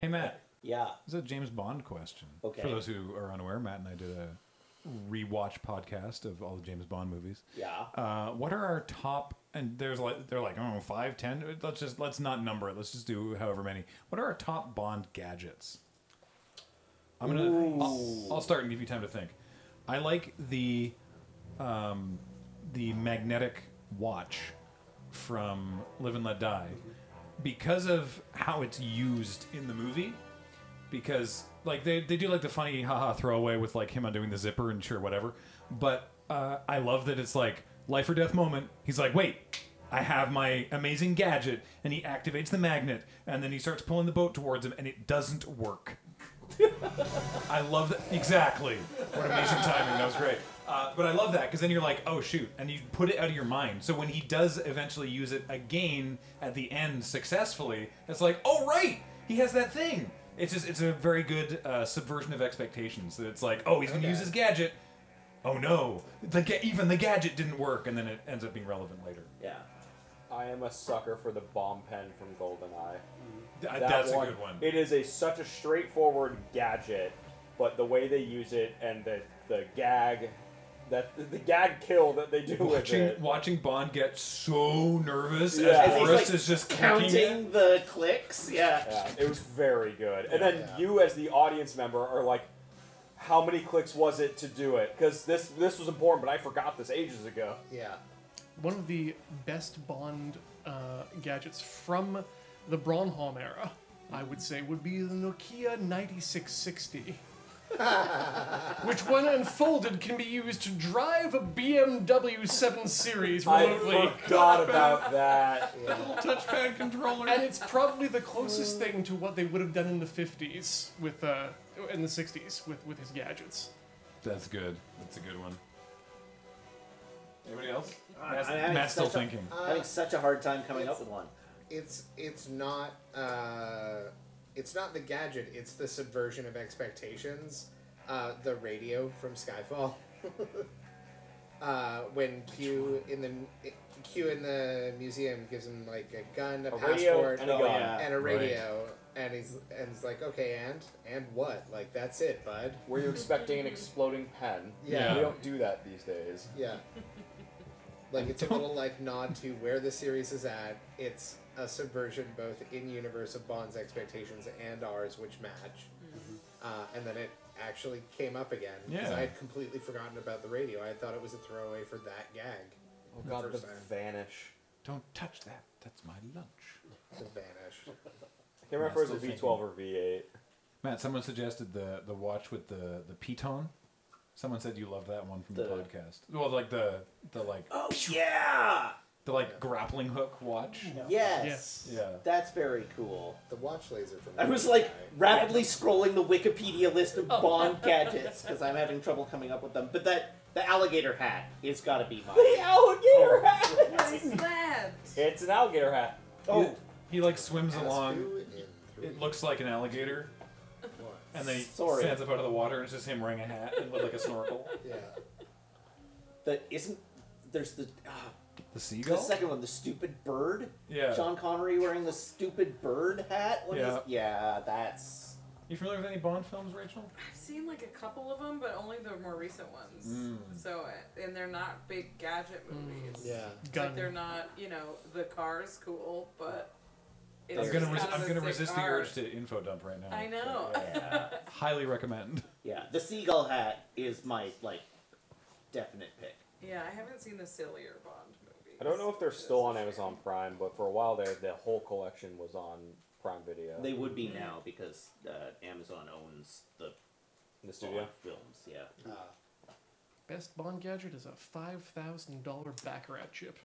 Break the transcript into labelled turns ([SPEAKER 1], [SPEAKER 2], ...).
[SPEAKER 1] Hey, Matt.
[SPEAKER 2] Yeah.
[SPEAKER 1] This is a James Bond question.
[SPEAKER 2] Okay.
[SPEAKER 1] For those who are unaware, Matt and I did a rewatch podcast of all the James Bond movies.
[SPEAKER 2] Yeah.
[SPEAKER 1] What are our top? And there's like they're like, oh, 5, 10. Let's not number it. Let's just do however many. What are our top Bond gadgets? I'll start and give you time to think. I like the magnetic watch from Live and Let Die because of how it's used in the movie. Because like they do like the funny haha throwaway with like him undoing the zipper and sure whatever. But I love that it's like life or death moment. He's like, wait, I have my amazing gadget, and he activates the magnet, and then he starts pulling the boat towards him, and it doesn't work. I love that. Exactly. What amazing timing. That was great. But I love that because then you're like, oh, shoot. And you put it out of your mind. So when he does eventually use it again at the end successfully, it's like, oh, right. He has that thing. It's a very good subversion of expectations. That it's like, oh, he's going to use his gadget. Oh, no. Even the gadget didn't work. And then it ends up being relevant later.
[SPEAKER 2] Yeah.
[SPEAKER 3] I am a sucker for the bomb pen from GoldenEye.
[SPEAKER 1] That's a good one.
[SPEAKER 3] It is such a straightforward gadget, but the way they use it and the gag, the gag kill that they do with it.
[SPEAKER 1] Watching Bond get so nervous
[SPEAKER 3] Yeah.
[SPEAKER 1] as Forrest
[SPEAKER 2] like
[SPEAKER 1] is just
[SPEAKER 2] counting the clicks. Yeah.
[SPEAKER 3] Yeah, it was very good. And then you, as the audience member, are like, how many clicks was it to do it? Because this was important, but I forgot this ages ago.
[SPEAKER 2] Yeah.
[SPEAKER 4] One of the best Bond gadgets from the Braunholm era, I would say, would be the Nokia 9660. Which, when unfolded, can be used to drive a BMW 7 Series remotely.
[SPEAKER 3] I forgot about that.
[SPEAKER 4] A little touchpad controller. And it's probably the closest thing to what they would have done in the 50s with, in the 60s with his gadgets.
[SPEAKER 1] That's good. That's a good one. Anybody else?
[SPEAKER 2] I'm
[SPEAKER 1] Matt's still
[SPEAKER 2] such a-
[SPEAKER 1] thinking.
[SPEAKER 2] having such a hard time coming up with one.
[SPEAKER 5] It's not the gadget. It's the subversion of expectations. The radio from Skyfall. When Q in the museum gives him like a gun, a passport,
[SPEAKER 3] and a gun.
[SPEAKER 5] and a radio, and he's like, okay, and what? Like that's it, bud.
[SPEAKER 3] Were you expecting an exploding pen?
[SPEAKER 5] Yeah.
[SPEAKER 3] We don't do that these days.
[SPEAKER 5] Yeah. Like it's a little like nod to where the series is at. It's a subversion both in universe of Bond's expectations and ours, which match. And then it actually came up again because I had completely forgotten about the radio. I thought it was a throwaway for that gag.
[SPEAKER 3] Oh god, the vanish.
[SPEAKER 1] Don't touch that. That's my lunch.
[SPEAKER 5] The vanish.
[SPEAKER 3] I can't remember if it was a V12 or V8.
[SPEAKER 1] Matt, someone suggested the watch with the piton. Someone said you love that one from the podcast. Well, like the like.
[SPEAKER 2] Oh yeah.
[SPEAKER 1] The like grappling hook watch.
[SPEAKER 2] Yes.
[SPEAKER 1] Yeah.
[SPEAKER 2] That's very cool.
[SPEAKER 5] The watch laser from.
[SPEAKER 2] I was like rapidly scrolling the Wikipedia list of Bond gadgets because I'm having trouble coming up with them. But the alligator hat is got to be mine.
[SPEAKER 3] The alligator hat!
[SPEAKER 6] What is that?
[SPEAKER 3] It's an alligator hat.
[SPEAKER 2] Oh,
[SPEAKER 1] He like swims along. It looks like an alligator. And then he stands up out of the water and it's just him wearing a hat and with like a snorkel.
[SPEAKER 5] Yeah.
[SPEAKER 2] There's the
[SPEAKER 1] seagull?
[SPEAKER 2] the second one, the stupid bird.
[SPEAKER 1] Yeah.
[SPEAKER 2] Sean Connery wearing the stupid bird hat.
[SPEAKER 1] Yeah.
[SPEAKER 2] That's.
[SPEAKER 1] You familiar with any Bond films, Rachel?
[SPEAKER 6] I've seen like a couple of them, but only the more recent ones. So, and they're not big gadget movies.
[SPEAKER 5] Yeah.
[SPEAKER 6] Like they're not, the car's cool, but it's
[SPEAKER 1] I'm gonna resist the urge to info dump right now.
[SPEAKER 6] I know.
[SPEAKER 2] Yeah.
[SPEAKER 1] Highly recommend.
[SPEAKER 2] Yeah, the seagull hat is my definite pick.
[SPEAKER 6] Yeah, I haven't seen the sillier Bond movies.
[SPEAKER 3] I don't know if they're still on Amazon Prime, but for a while there, the whole collection was on Prime Video.
[SPEAKER 2] They would be now because Amazon owns the
[SPEAKER 3] studio
[SPEAKER 2] Bond films. Yeah.
[SPEAKER 4] Best Bond gadget is a $5,000 Baccarat chip.